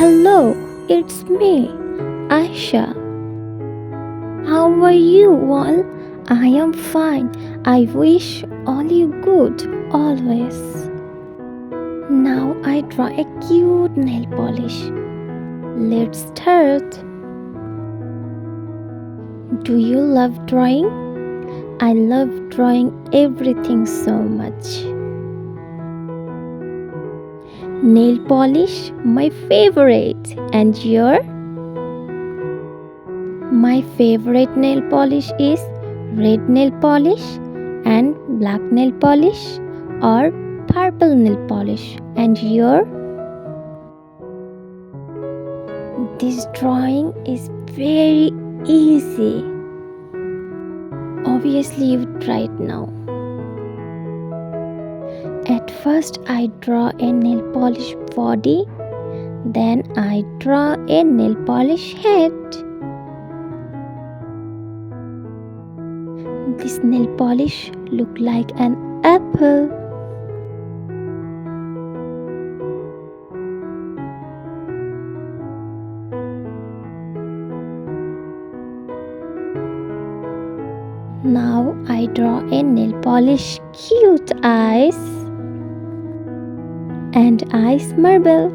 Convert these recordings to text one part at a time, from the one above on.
Hello, it's me, Ayesha. How are you all? I am fine. I wish all you good always. Now I draw a cute nail polish. Let's start. Do you love drawing? I love drawing everything so much. Nail polish, my favorite. And your? My favorite nail polish is red nail polish and black nail polish or purple nail polish. And your? This drawing is very easy. Obviously, you try it now. At first, I draw a nail polish body, then I draw a nail polish head. This nail polish look like an apple. Now I draw a nail polish cute eyes and ice marble.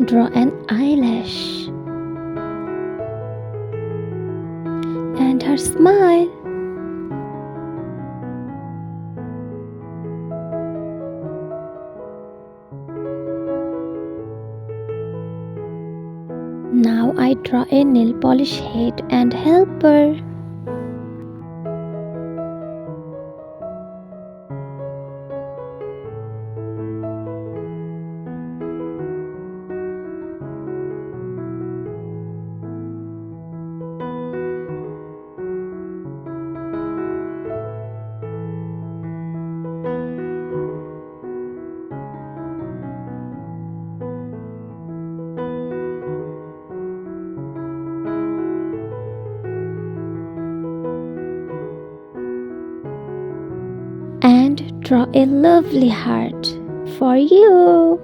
Draw an eyelash and her smile. Now I draw a nail polish head and helper. And draw a lovely heart for you.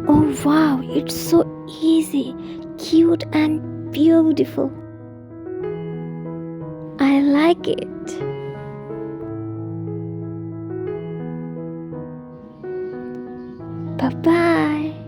Oh wow, it's so easy, cute and beautiful. I like it. Bye bye.